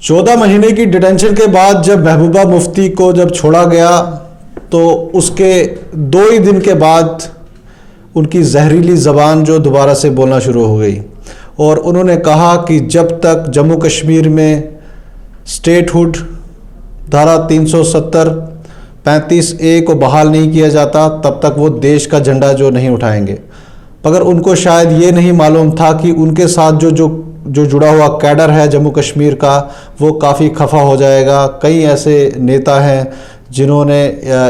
14 महीने की डिटेंशन के बाद जब महबूबा मुफ्ती को जब छोड़ा गया तो उसके 2 ही दिन के बाद उनकी जहरीली ज़बान जो दोबारा से बोलना शुरू हो गई और उन्होंने कहा कि जब तक जम्मू कश्मीर में स्टेटहुड धारा 370 35A को बहाल नहीं किया जाता तब तक वो देश का झंडा जो नहीं उठाएंगे। मगर उनको शायद ये नहीं मालूम था कि उनके साथ जो जुड़ा हुआ कैडर है जम्मू कश्मीर का वो काफ़ी खफा हो जाएगा। कई ऐसे नेता हैं जिन्होंने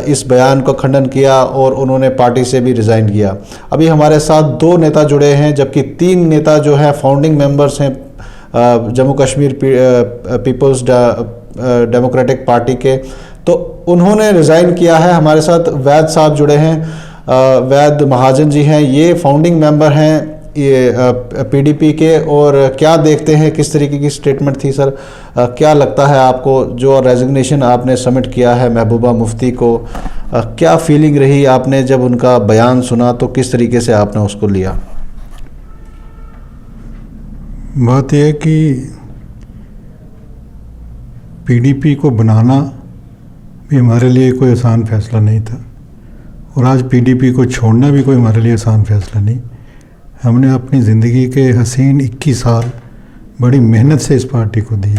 इस बयान को खंडन किया और उन्होंने पार्टी से भी रिज़ाइन किया। अभी हमारे साथ 2 नेता जुड़े हैं जबकि 3 नेता जो हैं फाउंडिंग मेंबर्स हैं Jammu Kashmir peoples democratic party के, तो उन्होंने रिज़ाइन किया है। हमारे साथ वैद साहब जुड़े हैं, वैद महाजन जी हैं, ये फाउंडिंग मेंबर हैं ये पीडीपी के। और क्या देखते हैं, किस तरीके की स्टेटमेंट थी सर? क्या लगता है आपको जो रेजिग्नेशन आपने सबमिट किया है महबूबा मुफ्ती को, क्या फीलिंग रही आपने जब उनका बयान सुना, तो किस तरीके से आपने उसको लिया? बात यह है कि पीडीपी को बनाना भी हमारे लिए कोई आसान फैसला नहीं था और आज पीडीपी को छोड़ना भी कोई हमारे लिए आसान फैसला नहीं। हमने अपनी ज़िंदगी के हसीन 21 साल बड़ी मेहनत से इस पार्टी को दिए,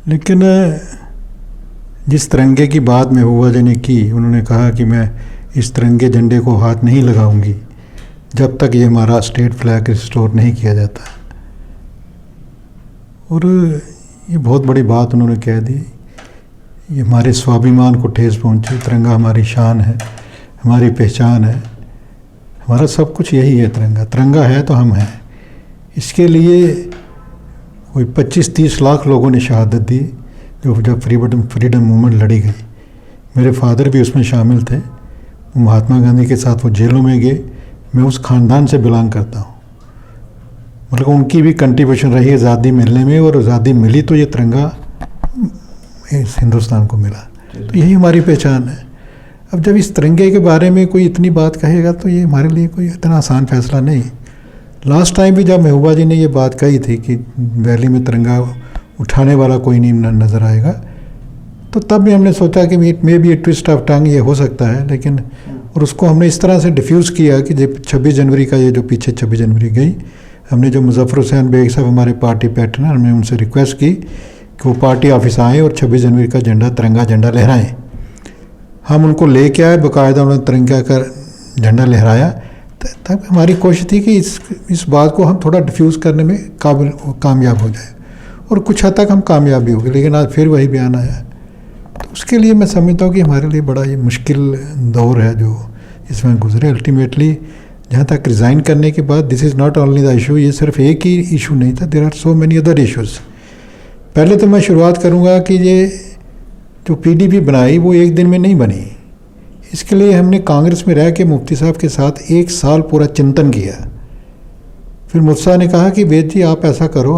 लेकिन जिस तिरंगे की बात महबूबा जी ने की, उन्होंने कहा कि मैं इस तिरंगे झंडे को हाथ नहीं लगाऊंगी जब तक ये हमारा स्टेट फ्लैग रिस्टोर नहीं किया जाता। और ये बहुत बड़ी बात उन्होंने कह दी। ये हमारे स्वाभिमान को ठेस पहुंची। तिरंगा हमारी शान है, हमारी पहचान है, हमारा सब कुछ यही है। तिरंगा है तो हम हैं। इसके लिए कोई 25-30 लाख लोगों ने शहादत दी जो जब फ्रीडम मूवमेंट लड़ी गई। मेरे फादर भी उसमें शामिल थे। महात्मा गांधी के साथ वो जेलों में गए। मैं उस ख़ानदान से बिलोंग करता हूँ। मतलब उनकी भी कंट्रीब्यूशन रही आज़ादी मिलने में, और आज़ादी मिली तो ये तिरंगा इस हिंदुस्तान को मिला। तो यही हमारी पहचान है। अब जब इस तिरंगे के बारे में कोई इतनी बात कहेगा तो ये हमारे लिए कोई इतना आसान फैसला नहीं। लास्ट टाइम भी जब महबूबा जी ने ये बात कही थी कि वैली में तिरंगा उठाने वाला कोई नहीं नज़र आएगा, तो तब भी हमने सोचा कि may be A twist of tongue ये हो सकता है, लेकिन और उसको हमने इस तरह से डिफ्यूज़ किया कि जब 26 जनवरी का ये जो पीछे 26 जनवरी गई, हमने जो मुजफ्फर हुसैन बेग साहब हमारे पार्टी पैटर्न, हमने उनसे रिक्वेस्ट की कि वो पार्टी ऑफिस आएँ और 26 जनवरी का तिरंगा झंडा लहराएँ। हम उनको लेके आए, बाकायदा उन्होंने तिरंगा का झंडा लहराया। तब हमारी कोशिश थी कि इस बात को हम थोड़ा डिफ्यूज़ करने में कामयाब हो जाए, और कुछ हद तक हम कामयाब भी हो गए। लेकिन आज फिर वही बयान आया, तो उसके लिए मैं समझता हूँ कि हमारे लिए बड़ा ये मुश्किल दौर है जो इसमें गुजरे। अल्टीमेटली जहाँ तक रिज़ाइन करने के बाद, this is not only the issue, ये सिर्फ एक ही इशू नहीं था, there are so many other issues. पहले तो मैं शुरुआत करूँगा कि ये जो पीडीपी बनाई वो एक दिन में नहीं बनी। इसके लिए हमने कांग्रेस में रह के मुफ्ती साहब के साथ 1 साल पूरा चिंतन किया। फिर मुफ्ती साहब ने कहा कि वेद जी आप ऐसा करो,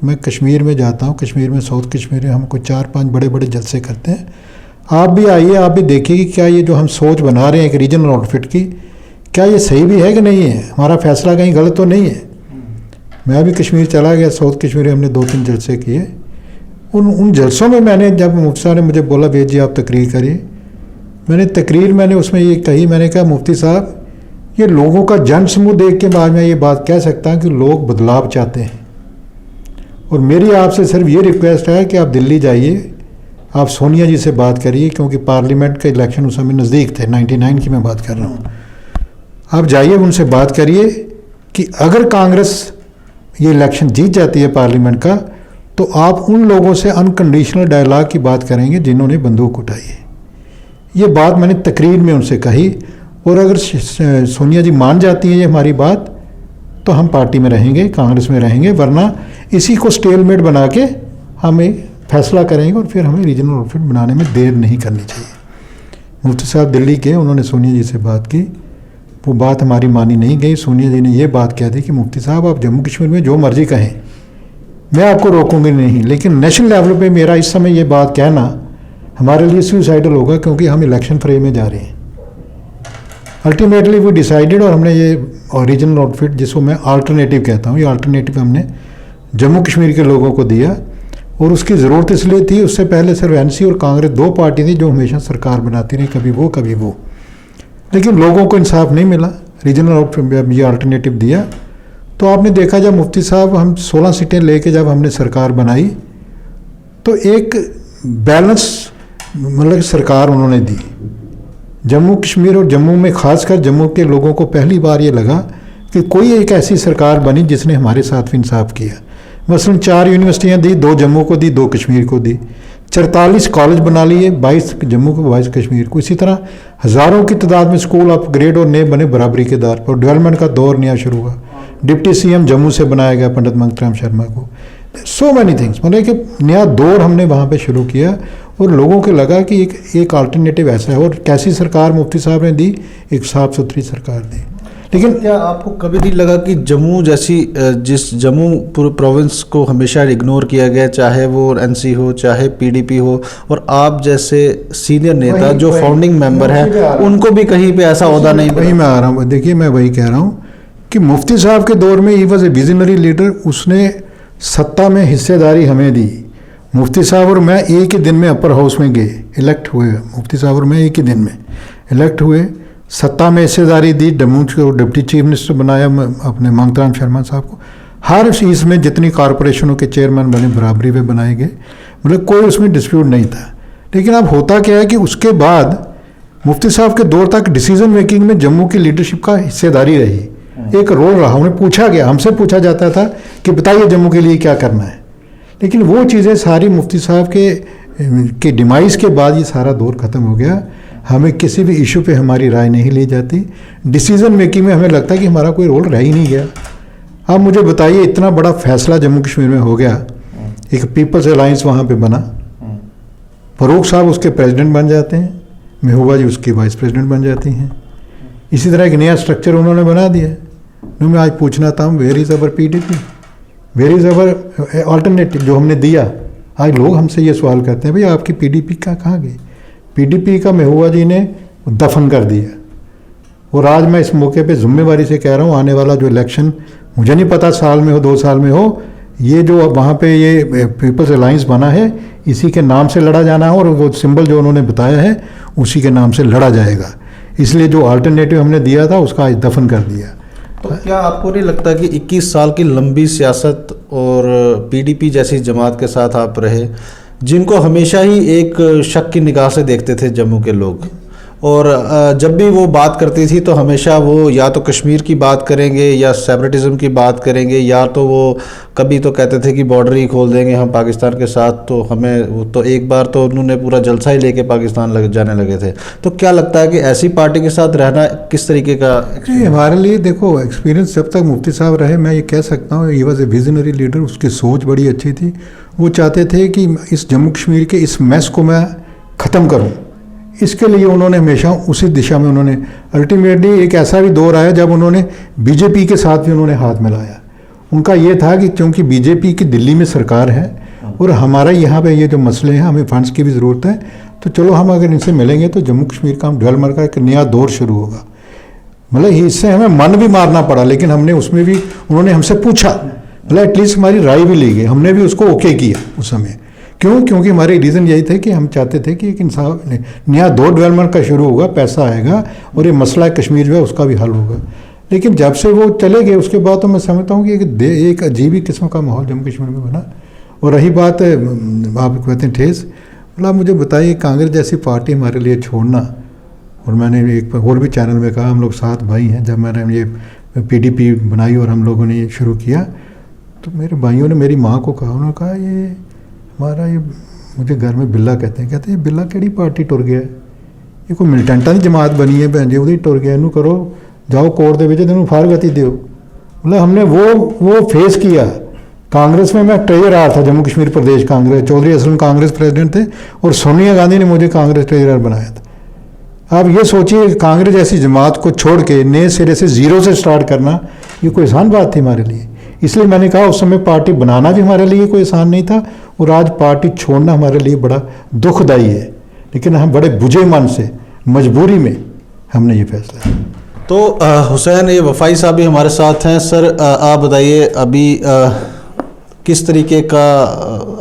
मैं कश्मीर में जाता हूँ, कश्मीर में साउथ कश्मीर में हमको 4-5 बड़े बड़े जलसे करते हैं, आप भी आइए, आप भी देखिए कि क्या ये जो हम सोच बना रहे हैं एक रीजनल आउटफिट की, क्या ये सही भी है कि नहीं है, हमारा फैसला कहीं गलत तो नहीं है। मैं भी कश्मीर चला गया, साउथ कश्मीर में हमने 2-3 जलसे किए। उन जलसों में मैंने, जब मुफ्ती साहब ने मुझे बोला वेद जी आप तकरीर करिए, मैंने उसमें ये कही, मैंने कहा मुफ्ती साहब ये लोगों का जन समूह देख के बाद मैं ये बात कह सकता हूँ कि लोग बदलाव चाहते हैं, और मेरी आपसे सिर्फ ये रिक्वेस्ट है कि आप दिल्ली जाइए, आप सोनिया जी से बात करिए, क्योंकि पार्लियामेंट के इलेक्शन उस समय नज़दीक थे, 99 की मैं बात कर रहा हूँ। आप जाइए उनसे बात करिए कि अगर कांग्रेस ये इलेक्शन जीत जाती है पार्लियामेंट का, तो आप उन लोगों से अनकंडीशनल डायलॉग की बात करेंगे जिन्होंने बंदूक उठाई है। ये बात मैंने तकरीर में उनसे कही, और अगर सोनिया जी मान जाती हैं ये हमारी बात, तो हम पार्टी में रहेंगे, कांग्रेस में रहेंगे, वरना इसी को स्टेलमेट बना के हम एक फैसला करेंगे, और फिर हमें रीजनल आउटफिट बनाने में देर नहीं करनी चाहिए। मुफ्ती साहब दिल्ली के, उन्होंने सोनिया जी से बात की, वो बात हमारी मानी नहीं गई। सोनिया जी ने ये बात कह दी कि मुफ्ती साहब आप जम्मू कश्मीर में जो मर्जी कहें, मैं आपको रोकूंगी नहीं, लेकिन नेशनल लेवल पे मेरा इस समय ये बात कहना हमारे लिए सुसाइडल होगा, क्योंकि हम इलेक्शन फ्रेम में जा रहे हैं। अल्टीमेटली वो डिसाइडेड, और हमने ये ओरिजिनल आउटफिट, जिसको मैं अल्टरनेटिव कहता हूँ, ये अल्टरनेटिव हमने जम्मू कश्मीर के लोगों को दिया। और उसकी ज़रूरत इसलिए थी, उससे पहले सिर्फ एनसी और कांग्रेस दो पार्टी थी जो हमेशा सरकार बनाती रही, कभी वो कभी वो। लेकिन लोगों को इंसाफ नहीं मिला, रीजनल ये अल्टरनेटिव दिया। तो आपने देखा जब मुफ्ती साहब हम 16 सीटें लेके जब हमने सरकार बनाई तो एक बैलेंस मतलब सरकार उन्होंने दी। जम्मू कश्मीर और जम्मू में खासकर जम्मू के लोगों को पहली बार ये लगा कि कोई एक ऐसी सरकार बनी जिसने हमारे साथ भी इंसाफ किया। मसलन 4 यूनिवर्सिटियाँ दी, 2 जम्मू को दी, 2 कश्मीर को दी, 44 कॉलेज बना लिए, 22 जम्मू को, 22 कश्मीर को। इसी तरह हज़ारों की तादाद में स्कूल अपग्रेड और नए बने बराबरी के आधार पर। डेवलपमेंट का दौर नया शुरू हुआ। डिप्टी सीएम जम्मू से बनाया गया पंडित मंगतराम शर्मा को। सो मैनी थिंग्स, मतलब कि नया दौर हमने वहाँ पे शुरू किया और लोगों को लगा कि एक अल्टरनेटिव ऐसा है। और कैसी सरकार मुफ्ती साहब ने दी, एक साफ़ सुथरी सरकार दी। लेकिन क्या आपको कभी नहीं लगा कि जम्मू जैसी जिस जम्मू पूरे प्रोविंस को हमेशा इग्नोर किया गया, चाहे वो एनसी हो चाहे पीडीपी हो, और आप जैसे सीनियर नेता जो फाउंडिंग मेंबर हैं उनको भी कहीं पे ऐसा ओहदा नहीं मिला? वही मैं आ रहा हूँ, देखिए मैं वही कह रहा हूँ कि मुफ्ती साहब के दौर में he was a visionary leader. उसने सत्ता में हिस्सेदारी हमें दी। मुफ्ती साहब और मैं एक ही दिन में अपर हाउस में गए, इलेक्ट हुए। मुफ्ती साहब और मैं एक ही दिन में इलेक्ट हुए, सत्ता में हिस्सेदारी दी। जम्मू को डिप्टी चीफ मिनिस्टर बनाया अपने मंगतराम शर्मा साहब को। हर चीज़ में जितनी कॉरपोरेशनों के चेयरमैन बने बराबरी में बनाए गए, मतलब कोई उसमें डिस्प्यूट नहीं था। लेकिन अब होता क्या है कि उसके बाद मुफ्ती साहब के दौर तक डिसीजन मेकिंग में जम्मू की लीडरशिप का हिस्सेदारी रही, एक रोल रहा। उन्हें पूछा गया, हमसे पूछा जाता था कि बताइए जम्मू के लिए क्या करना है। लेकिन वो चीज़ें सारी मुफ्ती साहब के डिमाइस के बाद ये सारा दौर ख़त्म हो गया। हमें किसी भी इशू पे हमारी राय नहीं ली जाती। डिसीजन मेकिंग में हमें लगता है कि हमारा कोई रोल रह ही नहीं गया। आप मुझे बताइए, इतना बड़ा फैसला जम्मू कश्मीर में हो गया, एक पीपल्स अलायंस वहाँ पे बना, फरूक साहब उसके प्रेसिडेंट बन जाते हैं, महबूबा जी उसकी वाइस प्रेसिडेंट बन जाती हैं। इसी तरह एक नया स्ट्रक्चर उन्होंने बना दिया। तो मैं आज पूछना था, where is our PDP, where is our alternative जो हमने दिया। आज लोग हमसे ये सवाल करते हैं, भाई आपकी पीडीपी का कहाँ गई? पीडीपी का महबूबा जी ने दफन कर दिया। और आज मैं इस मौके पे जिम्मेवारी से कह रहा हूँ, आने वाला जो इलेक्शन, मुझे नहीं पता साल में हो 2 साल में हो, ये जो वहाँ पे ये पीपल्स अलायंस बना है इसी के नाम से लड़ा जाना है और वो सिंबल जो उन्होंने बताया है उसी के नाम से लड़ा जाएगा। इसलिए जो अल्टरनेटिव हमने दिया था उसका आज दफन कर दिया। तो क्या आपको नहीं लगता कि 21 साल की लंबी सियासत और पीडीपी जैसी जमात के साथ आप रहे, जिनको हमेशा ही एक शक की निगाह से देखते थे जम्मू के लोग, और जब भी वो बात करती थी तो हमेशा वो या तो कश्मीर की बात करेंगे या सेपरेटिज्म की बात करेंगे, या तो वो कभी तो कहते थे कि बॉर्डर ही खोल देंगे हम पाकिस्तान के साथ, तो हमें वो तो एक बार तो उन्होंने पूरा जलसा ही लेके पाकिस्तान जाने लगे थे। तो क्या लगता है कि ऐसी पार्टी के साथ रहना किस तरीके का? हमारे लिए देखो एक्सपीरियंस, जब तक मुफ्ती साहब रहे मैं ये कह सकता हूँ he was a visionary leader. उसकी सोच बड़ी अच्छी थी। वो चाहते थे कि इस जम्मू कश्मीर के इस मैस को मैं ख़त्म करूँ। इसके लिए उन्होंने हमेशा उसी दिशा में उन्होंने अल्टीमेटली एक ऐसा भी दौर आया जब उन्होंने बीजेपी के साथ भी उन्होंने हाथ मिलाया। उनका ये था कि क्योंकि बीजेपी की दिल्ली में सरकार है और हमारा यहाँ पे ये जो मसले हैं, हमें फंड्स की भी ज़रूरत है, तो चलो हम अगर इनसे मिलेंगे तो जम्मू कश्मीर का हम डेवलपमेंट का एक नया दौर शुरू होगा। मतलब इससे हमें मन भी मारना पड़ा, लेकिन हमने उसमें भी उन्होंने हमसे पूछा, मतलब एटलीस्ट हमारी राय भी ली गई, हमने भी उसको ओके किया उस समय। क्यों? क्योंकि हमारे रीज़न यही थे कि हम चाहते थे कि एक इंसान नया दौर डेवलपमेंट का शुरू होगा, पैसा आएगा और ये मसला कश्मीर जो है उसका भी हल होगा। लेकिन जब से वो चले गए उसके बाद तो मैं समझता हूँ कि एक अजीब ही किस्म का माहौल जम्मू कश्मीर में बना। और रही बात आप कहते हैं ठेस, मतलब मुझे बताइए कांग्रेस जैसी पार्टी हमारे लिए छोड़ना, और मैंने एक और भी चैनल में कहा हम लोग 7 भाई हैं, जब मैंने ये पीडीपी बनाई और हम लोगों ने ये शुरू किया तो मेरे भाइयों ने मेरी माँ को कहा, उन्होंने कहा ये हमारा ये, मुझे घर में बिल्ला कहते हैं ये बिल्ला केड़ी पार्टी टुर गया, ये कोई मिलिटेंटां दी जमात बनी है भैन जी उहदी टुर गया, इनू करो जाओ कोर्ट दे विच इनू फारगती दिओ। मतलब हमने वो फेस किया। कांग्रेस में मैं ट्रेजरर था, जम्मू कश्मीर प्रदेश कांग्रेस, चौधरी असलम कांग्रेस प्रेसिडेंट थे और सोनिया गांधी ने मुझे कांग्रेस ट्रेजरर बनाया था। आप ये सोचिए कांग्रेस जैसी जमात को छोड़ के नए सिरे से ज़ीरो से स्टार्ट करना, ये कोई आसान बात थी हमारे लिए। इसलिए मैंने कहा उस समय पार्टी बनाना भी हमारे लिए कोई आसान नहीं था और आज पार्टी छोड़ना हमारे लिए बड़ा दुखदायी है, लेकिन हम बड़े बुझे मन से मजबूरी में हमने ये फैसला किया। तो हुसैन ये वफाई साहब भी हमारे साथ हैं। सर आप बताइए अभी किस तरीके का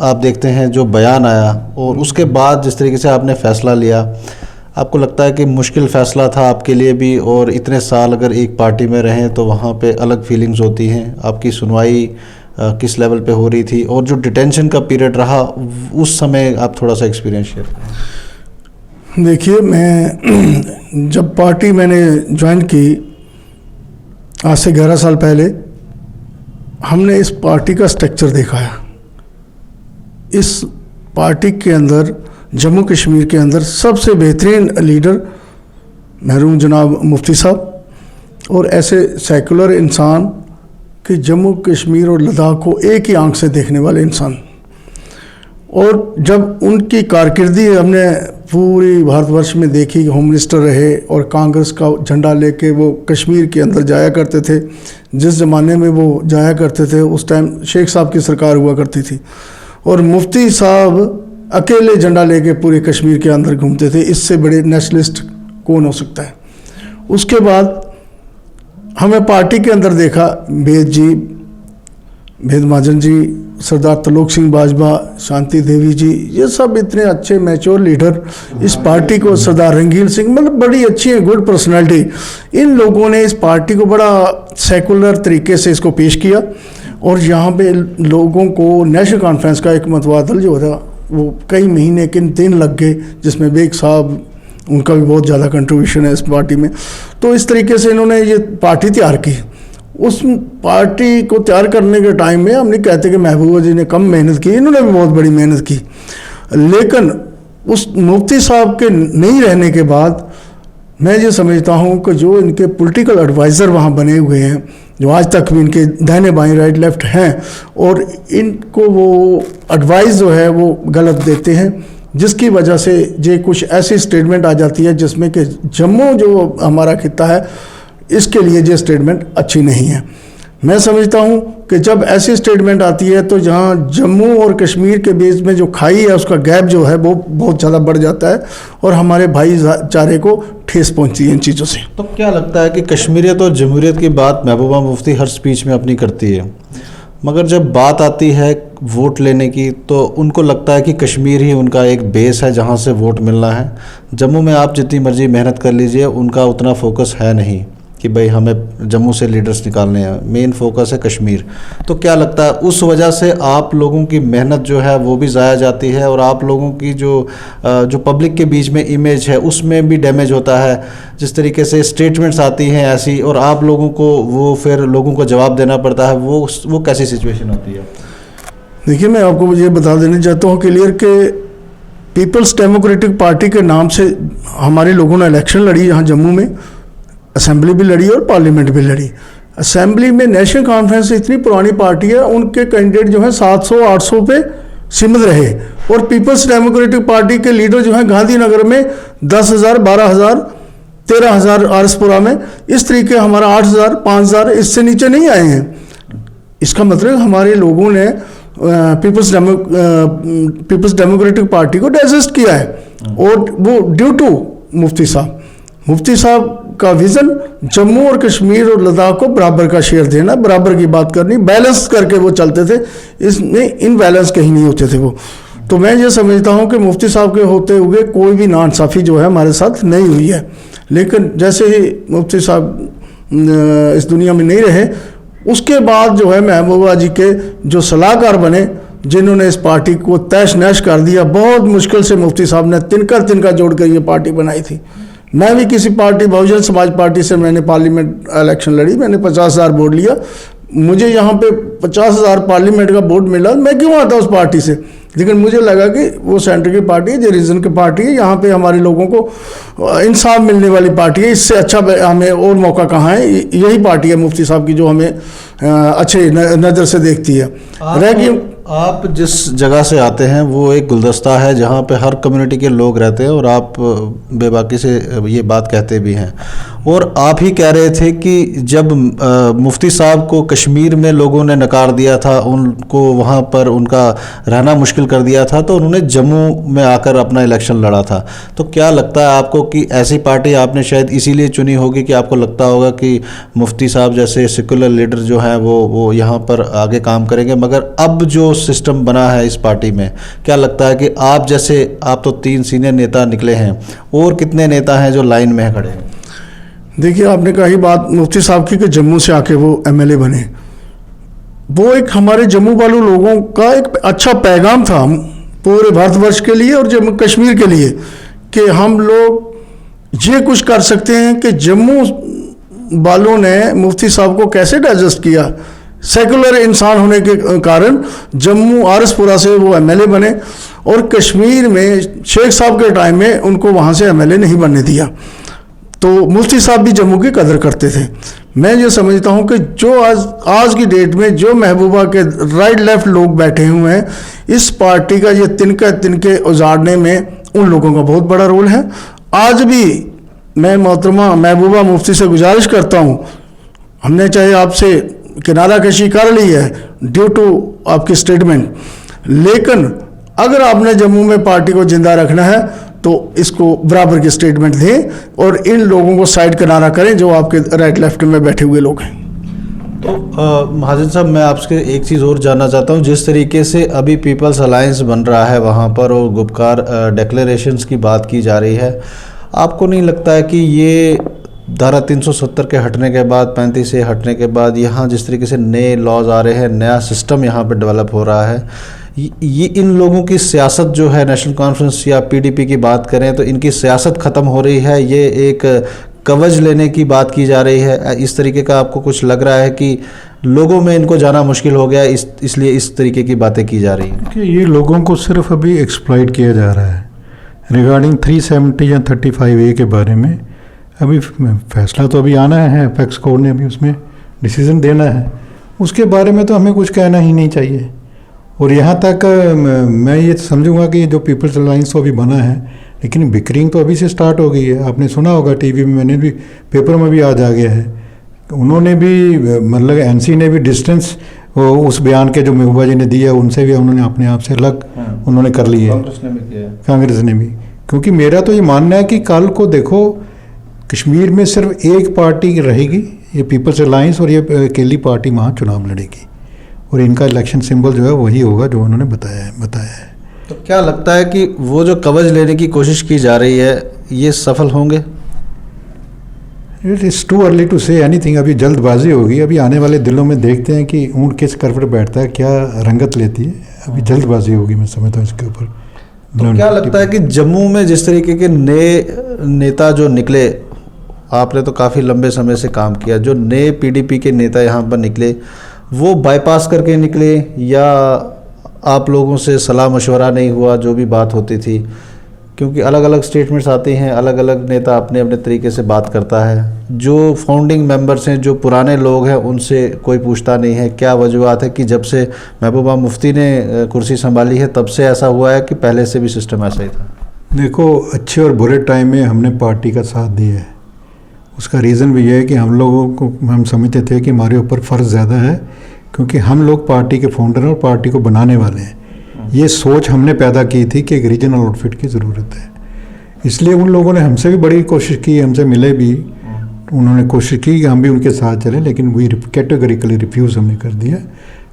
आप देखते हैं जो बयान आया, और उसके बाद जिस तरीके से आपने फ़ैसला लिया, आपको लगता है कि मुश्किल फ़ैसला था आपके लिए भी, और इतने साल अगर एक पार्टी में रहें तो वहाँ पे अलग फीलिंग्स होती हैं, आपकी सुनवाई किस लेवल पे हो रही थी, और जो डिटेंशन का पीरियड रहा उस समय आप थोड़ा सा एक्सपीरियंस शेयर करें। देखिए, मैं जब पार्टी मैंने ज्वाइन की आज से 11 साल पहले, हमने इस पार्टी का स्ट्रक्चर देखा है। इस पार्टी के अंदर, जम्मू कश्मीर के अंदर सबसे बेहतरीन लीडर मरहूम जनाब मुफ्ती साहब, और ऐसे सेकुलर इंसान कि जम्मू कश्मीर और लद्दाख को एक ही आंख से देखने वाले इंसान। और जब उनकी कारकिर्दी हमने पूरी भारतवर्ष में देखी, होम मिनिस्टर रहे और कांग्रेस का झंडा लेके वो कश्मीर के अंदर जाया करते थे। जिस ज़माने में वो जाया करते थे उस टाइम शेख साहब की सरकार हुआ करती थी, और मुफ्ती साहब अकेले झंडा लेके पूरे कश्मीर के अंदर घूमते थे। इससे बड़े नेशनलिस्ट कौन हो सकता है। उसके बाद हमें पार्टी के अंदर देखा, भेद महाजन जी, सरदार तलोक सिंह बाजवा, शांति देवी जी, ये सब इतने अच्छे मैच्योर लीडर इस पार्टी को, सरदार रंगील सिंह, मतलब बड़ी अच्छी है, गुड पर्सनालिटी। इन लोगों ने इस पार्टी को बड़ा सेकुलर तरीके से इसको पेश किया, और यहाँ पे लोगों को नेशनल कॉन्फ्रेंस का एक मतवादल जो था वो कई महीने के दिन लग गए, जिसमें बेग साहब, उनका भी बहुत ज़्यादा कंट्रीब्यूशन है इस पार्टी में। तो इस तरीके से इन्होंने ये पार्टी तैयार की। उस पार्टी को तैयार करने के टाइम में हम नहीं कहते कि महबूबा जी ने कम मेहनत की, इन्होंने भी बहुत बड़ी मेहनत की। लेकिन उस मुफ्ती साहब के नहीं रहने के बाद मैं ये समझता हूँ कि जो इनके पॉलिटिकल एडवाइज़र वहाँ बने हुए हैं, जो आज तक भी इनके दाहिने बाएं राइट लेफ्ट हैं, और इनको वो एडवाइस जो है वो गलत देते हैं, जिसकी वजह से ये कुछ ऐसी स्टेटमेंट आ जाती है जिसमें कि जम्मू जो हमारा खित्ता है इसके लिए ये स्टेटमेंट अच्छी नहीं है। मैं समझता हूँ कि जब ऐसी स्टेटमेंट आती है तो जहाँ जम्मू और कश्मीर के बीच में जो खाई है उसका गैप जो है वो बहुत ज़्यादा बढ़ जाता है, और हमारे भाईचारे को ठेस पहुँचती है इन चीज़ों से। तो क्या लगता है कि कश्मीरियत और जमहूरियत की बात महबूबा मुफ्ती हर स्पीच में अपनी करती है, मगर जब बात आती है वोट लेने की तो उनको लगता है कि कश्मीर ही उनका एक बेस है जहाँ से वोट मिलना है। जम्मू में आप जितनी मर्जी मेहनत कर लीजिए, उनका उतना फोकस है नहीं कि भाई हमें जम्मू से लीडर्स निकालने हैं, मेन फोकस है कश्मीर। तो क्या लगता है उस वजह से आप लोगों की मेहनत जो है वो भी ज़ाया जाती है, और आप लोगों की जो पब्लिक के बीच में इमेज है उसमें भी डैमेज होता है, जिस तरीके से स्टेटमेंट्स आती हैं ऐसी, और आप लोगों को वो फिर लोगों को जवाब देना पड़ता है, वो कैसी सिचुएशन होती है? देखिए, मैं आपको ये बता देना चाहता हूँ क्लियर कि पीपल्स डेमोक्रेटिक पार्टी के नाम से हमारे लोगों ने इलेक्शन लड़ी यहाँ जम्मू में, असेंबली भी लड़ी और पार्लियामेंट भी लड़ी। असेंबली में नेशनल कॉन्फ्रेंस इतनी पुरानी पार्टी है, उनके कैंडिडेट जो हैं 700-800 पे सीमित रहे, और पीपल्स डेमोक्रेटिक पार्टी के लीडर जो हैं गांधीनगर में 10,000, 12,000, 13,000 आरएसपुरा में, इस तरीके हमारा 8,000, 5,000 इससे नीचे नहीं आए हैं। इसका मतलब हमारे लोगों ने पीपल्स डेमोक्रेटिक पार्टी को डाइजेस्ट किया है, और वो ड्यू टू मुफ्ती साहब का विज़न जम्मू और कश्मीर और लद्दाख को बराबर का शेयर देना, बराबर की बात करनी, बैलेंस करके वो चलते थे, इसमें इनबैलेंस कहीं नहीं होते थे वो। तो मैं ये समझता हूँ कि मुफ्ती साहब के होते हुए कोई भी नाइंसाफ़ी जो है हमारे साथ नहीं हुई है। लेकिन जैसे ही मुफ्ती साहब इस दुनिया में नहीं रहे, उसके बाद जो है महबूबा जी के जो सलाहकार बने, जिन्होंने इस पार्टी को तहस नहस कर दिया, बहुत मुश्किल से मुफ्ती साहब ने तिनका जोड़कर ये पार्टी बनाई थी। मैं भी किसी पार्टी, बहुजन समाज पार्टी से मैंने पार्लियामेंट इलेक्शन लड़ी, मैंने 50,000 वोट लिया, मुझे यहाँ पे 50,000 पार्लियामेंट का वोट मिला, मैं क्यों आता उस पार्टी से। लेकिन मुझे लगा कि वो सेंटर की पार्टी है, जो रीजन की पार्टी है, यहाँ पे हमारे लोगों को इंसाफ मिलने वाली पार्टी है, इससे अच्छा हमें और मौका कहाँ है। यही पार्टी है मुफ्ती साहब की जो हमें अच्छे नज़र से देखती है। आप जिस जगह से आते हैं वो एक गुलदस्ता है जहाँ पे हर कम्युनिटी के लोग रहते हैं और आप बेबाकी से ये बात कहते भी हैं। और आप ही कह रहे थे कि जब मुफ्ती साहब को कश्मीर में लोगों ने नकार दिया था, उनको वहाँ पर उनका रहना मुश्किल कर दिया था, तो उन्होंने जम्मू में आकर अपना इलेक्शन लड़ा था। तो क्या लगता है आपको कि ऐसी पार्टी आपने शायद इसीलिए चुनी होगी कि आपको लगता होगा कि मुफ्ती साहब जैसे सेकुलर लीडर जो हैं वो यहाँ पर आगे काम करेंगे? मगर अब जो सिस्टम बना है इस पार्टी में, क्या लगता है कि आप जैसे, आप तो 3 सीनियर नेता निकले हैं, और कितने नेता हैं जो लाइन में खड़े हैं? देखिए, आपने कही बात मुफ्ती साहब की कि जम्मू से आके वो एमएलए बने, वो एक हमारे जम्मू वालों लोगों का एक अच्छा पैगाम था पूरे भारतवर्ष के लिए और जम्मू कश्मीर के लिए कि हम लोग ये कुछ कर सकते हैं कि जम्मू वालों ने मुफ्ती साहब को कैसे डाइजेस्ट किया। सेकुलर इंसान होने के कारण जम्मू आरसपुरा से वो एमएलए बने और कश्मीर में शेख साहब के टाइम में उनको वहाँ से एमएलए नहीं बनने दिया। तो मुफ्ती साहब भी जम्मू की कदर करते थे। मैं ये समझता हूँ कि जो आज की डेट में जो महबूबा के राइट लेफ्ट लोग बैठे हुए हैं, इस पार्टी का ये तिनके उजाड़ने में उन लोगों का बहुत बड़ा रोल है। आज भी मैं मोहतरमा महबूबा मुफ्ती से गुजारिश करता हूँ, हमने चाहे आपसे किनारा कशी कर ली है ड्यू टू आपकी स्टेटमेंट, लेकिन अगर आपने जम्मू में पार्टी को जिंदा रखना है तो इसको बराबर की स्टेटमेंट दें और इन लोगों को साइड किनारा करें जो आपके राइट लेफ्ट में बैठे हुए लोग हैं। तो महाजन साहब, मैं आपसे एक चीज़ और जानना चाहता हूँ। जिस तरीके से अभी पीपल्स अलायंस बन रहा है वहाँ पर और गुपकार डिक्लेरेशंस की बात की जा रही है, आपको नहीं लगता है कि ये धारा 370 के हटने के बाद, 35 से हटने के बाद, यहाँ जिस तरीके से नए लॉज आ रहे हैं, नया सिस्टम यहाँ पर डेवलप हो रहा है, ये इन लोगों की सियासत जो है, नेशनल कॉन्फ्रेंस या पीडीपी की बात करें तो इनकी सियासत ख़त्म हो रही है, ये एक कवच लेने की बात की जा रही है, इस तरीके का आपको कुछ लग रहा है कि लोगों में इनको जाना मुश्किल हो गया, इसलिए इस तरीके की बातें की जा रही हैं? कि ये लोगों को सिर्फ अभी एक्सप्लॉइट किया जा रहा है। रिगार्डिंग 370 या 35A के बारे में अभी फैसला तो अभी आना है, अपेक्स कोर्ट ने अभी उसमें डिसीजन देना है, उसके बारे में तो हमें कुछ कहना ही नहीं चाहिए। और यहाँ तक मैं ये समझूंगा कि जो पीपल्स अलायंस तो अभी बना है, लेकिन बिक्रिंग तो अभी से स्टार्ट हो गई है। आपने सुना होगा टीवी में, मैंने भी पेपर में भी आज आ गया है, उन्होंने भी मतलब एनसी ने भी डिस्टेंस उस बयान के जो महबूबा जी ने दिया उनसे भी उन्होंने अपने आप से अलग उन्होंने कर ली है, कांग्रेस ने भी। क्योंकि मेरा तो ये मानना है कि कल को देखो कश्मीर में सिर्फ एक पार्टी रहेगी, ये पीपल्स अलायंस, और ये अकेली पार्टी वहाँ चुनाव लड़ेगी और इनका इलेक्शन सिंबल जो है वही होगा जो उन्होंने बताया है। तो क्या लगता है कि वो जो कवच लेने की कोशिश की जा रही है ये सफल होंगे? It is too early to say anything. अभी जल्दबाजी होगी, अभी आने वाले दिनों में देखते हैं कि ऊँट किस कर पर बैठता है, क्या रंगत लेती है। अभी जल्दबाजी होगी, मैं समझता हूँ इसके ऊपर। तो क्या लगता है कि जम्मू में जिस तरीके के नए नेता जो निकले, आपने तो काफ़ी लंबे समय से काम किया, जो नए पीडीपी के नेता यहाँ पर निकले वो बाईपास करके निकले या आप लोगों से सलाह मशवरा नहीं हुआ जो भी बात होती थी? क्योंकि अलग अलग स्टेटमेंट्स आते हैं, अलग अलग नेता अपने अपने तरीके से बात करता है। जो फाउंडिंग मेंबर्स हैं, जो पुराने लोग हैं, उनसे कोई पूछता नहीं है। क्या वजूहत है कि जब से महबूबा मुफ्ती ने कुर्सी संभाली है तब से ऐसा हुआ है कि पहले से भी सिस्टम ऐसा ही था? देखो, अच्छे और बुरे टाइम में हमने पार्टी का साथ दिया है। उसका रीज़न भी ये है कि हम लोगों को, हम समझते थे कि हमारे ऊपर फ़र्ज़ ज़्यादा है क्योंकि हम लोग पार्टी के फाउंडर हैं और पार्टी को बनाने वाले हैं। ये सोच हमने पैदा की थी कि एक रीजनल आउटफिट की ज़रूरत है, इसलिए उन लोगों ने हमसे भी बड़ी कोशिश की, हमसे मिले भी, उन्होंने कोशिश की कि हम भी उनके साथ चलें, लेकिन वही कैटेगरिकली रिफ्यूज़ हमने कर दिया।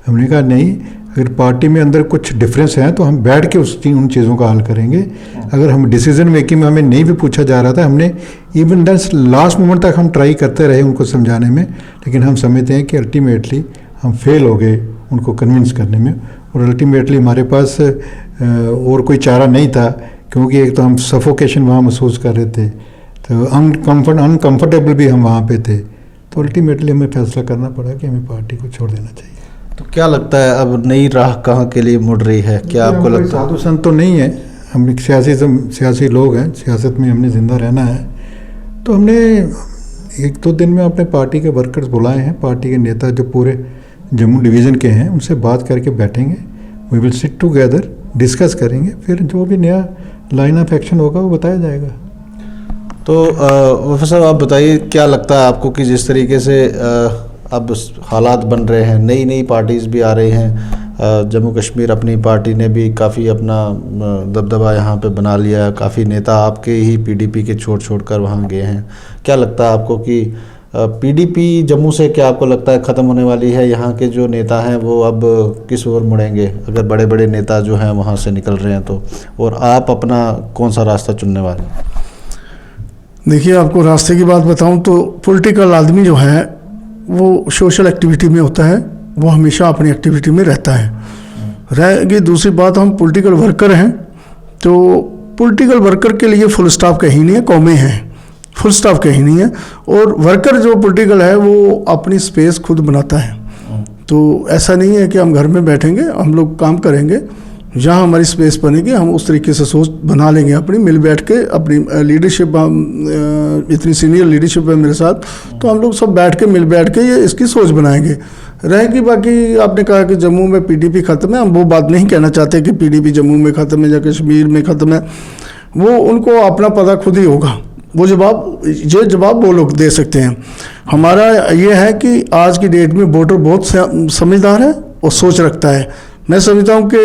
हमने कहा नहीं, अगर पार्टी में अंदर कुछ डिफरेंस है तो हम बैठ के उन चीज़ों का हल करेंगे। अगर हम डिसीजन मेकिंग में हमें नहीं भी पूछा जा रहा था, हमने इवन लास्ट मोमेंट तक हम ट्राई करते रहे उनको समझाने में, लेकिन हम समझते हैं कि अल्टीमेटली हम फेल हो गए उनको कन्विंस करने में। और अल्टीमेटली हमारे पास और कोई चारा नहीं था, क्योंकि एक तो हम सफोकेशन वहाँ महसूस कर रहे थे, तो अनकम्फर्टेबल भी हम वहाँ पे थे। तो अल्टीमेटली हमें फैसला करना पड़ा कि हमें पार्टी को छोड़ देना चाहिए। तो क्या लगता है अब नई राह कहाँ के लिए मुड़ रही है? क्या आपको लगता है? साधु संत तो नहीं है, हम एक सियासी लोग हैं, सियासत में हमने ज़िंदा रहना है। तो हमने 1-2 दिन में अपने पार्टी के वर्कर्स बुलाए हैं, पार्टी के नेता जो पूरे जम्मू डिवीज़न के हैं उनसे बात करके बैठेंगे, we will sit together, discuss करेंगे, फिर जो भी नया लाइन ऑफ एक्शन होगा वो बताया जाएगा। तो वफा साहब आप बताइए, क्या लगता है आपको कि जिस तरीके से अब हालात बन रहे हैं, नई नई पार्टीज़ भी आ रही हैं, जम्मू कश्मीर अपनी पार्टी ने भी काफ़ी अपना दबदबा यहाँ पे बना लिया, काफ़ी नेता आपके ही पीडीपी के छोड़ कर वहाँ गए हैं, क्या लगता है आपको कि पीडीपी जम्मू से क्या आपको लगता है ख़त्म होने वाली है? यहाँ के जो नेता हैं वो अब किस ओर मुड़ेंगे अगर बड़े बड़े नेता जो हैं वहाँ से निकल रहे हैं तो, और आप अपना कौन सा रास्ता चुनने वाले हैं? देखिए, आपको रास्ते की बात बताऊं तो पॉलिटिकल आदमी जो है वो सोशल एक्टिविटी में होता है, वो हमेशा अपनी एक्टिविटी में रहता है। रहेगी दूसरी बात, हम पॉलिटिकल वर्कर हैं, तो पॉलिटिकल वर्कर के लिए फुल स्टॉप कहीं नहीं है, कौमें हैं, फुल स्टॉप कहीं नहीं है। और वर्कर जो पॉलिटिकल है वो अपनी स्पेस खुद बनाता है, तो ऐसा नहीं है कि हम घर में बैठेंगे, हम लोग काम करेंगे, जहाँ हमारी स्पेस बनेगी हम उस तरीके से सोच बना लेंगे अपनी, मिल बैठ के अपनी लीडरशिप, इतनी सीनियर लीडरशिप है मेरे साथ, तो हम लोग सब बैठ के मिल बैठ के ये इसकी सोच बनाएंगे। रहेगी बाकी, आपने कहा कि जम्मू में पीडीपी ख़त्म है, हम वो बात नहीं कहना चाहते कि पीडीपी जम्मू में ख़त्म है या कश्मीर में ख़त्म है, वो उनको अपना पता खुद ही होगा, वो जवाब वो लोग दे सकते हैं। हमारा ये है कि आज की डेट में वोटर बहुत समझदार है और सोच रखता है। मैं समझता हूँ कि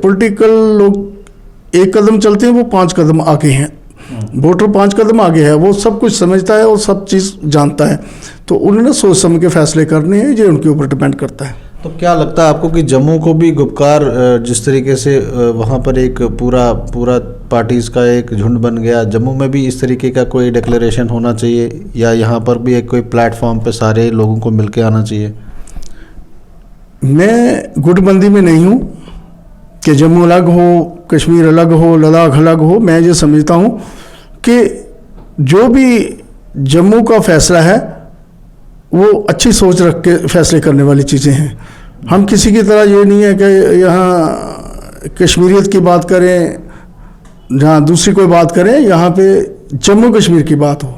पॉलिटिकल लोग एक कदम चलते हैं, वो 5 कदम आगे हैं, वोटर 5 कदम आगे है, वो सब कुछ समझता है और सब चीज़ जानता है, तो उन्होंने सोच समझ के फैसले करने हैं, ये उनके ऊपर डिपेंड करता है। तो क्या लगता है आपको कि जम्मू को भी गुपकार, जिस तरीके से वहाँ पर एक पूरा पार्टीज़ का एक झुंड बन गया, जम्मू में भी इस तरीके का कोई डिक्लेरेशन होना चाहिए, या यहाँ पर भी एक कोई प्लेटफॉर्म पे सारे लोगों को मिलके आना चाहिए? मैं गुटबंदी में नहीं हूँ कि जम्मू अलग हो, कश्मीर अलग हो, लद्दाख अलग हो। मैं ये समझता हूँ कि जो भी जम्मू का फैसला है वो अच्छी सोच रख के फैसले करने वाली चीज़ें हैं। हम किसी की तरह ये नहीं है कि यहाँ कश्मीरियत की बात करें, जहाँ दूसरी कोई बात करें, यहाँ पे जम्मू कश्मीर की बात हो।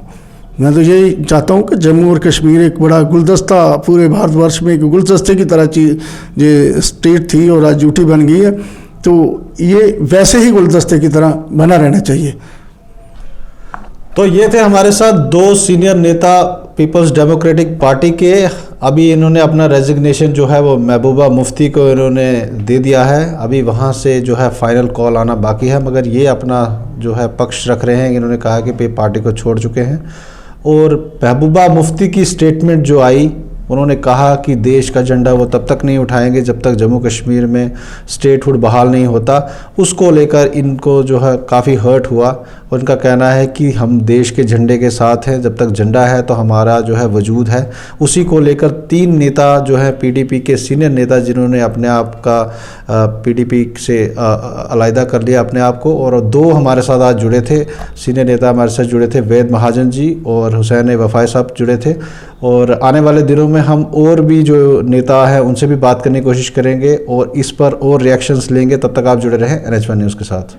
मैं तो यही चाहता हूँ कि जम्मू और कश्मीर एक बड़ा गुलदस्ता, पूरे भारतवर्ष में एक गुलदस्ते की तरह चीज़ ये स्टेट थी और आज यूटी बन गई है, तो ये वैसे ही गुलदस्ते की तरह बना रहना चाहिए। तो ये थे हमारे साथ 2 सीनियर नेता पीपल्स डेमोक्रेटिक पार्टी के। अभी इन्होंने अपना रेजिग्नेशन जो है वो महबूबा मुफ्ती को इन्होंने दे दिया है। अभी वहाँ से जो है फाइनल कॉल आना बाकी है, मगर ये अपना जो है पक्ष रख रहे हैं। इन्होंने कहा कि पार्टी को छोड़ चुके हैं। और महबूबा मुफ्ती की स्टेटमेंट जो आई, उन्होंने कहा कि देश का झंडा वो तब तक नहीं उठाएंगे जब तक जम्मू कश्मीर में स्टेटहुड बहाल नहीं होता। उसको लेकर इनको जो है काफ़ी हर्ट हुआ। उनका कहना है कि हम देश के झंडे के साथ हैं, जब तक झंडा है तो हमारा जो है वजूद है। उसी को लेकर 3 नेता जो है पीडीपी के सीनियर नेता, जिन्होंने अपने आप का पीडीपी से अलहदा कर लिया अपने आप को, और 2 हमारे साथ आज जुड़े थे, सीनियर नेता हमारे साथ जुड़े थे, वैद महाजन जी और हुसैन वफ़ाई साहब जुड़े थे। और आने वाले दिनों में हम और भी जो नेता हैं उनसे भी बात करने की कोशिश करेंगे और इस पर और रिएक्शंस लेंगे। तब तक आप जुड़े रहें NH1 न्यूज़ के साथ।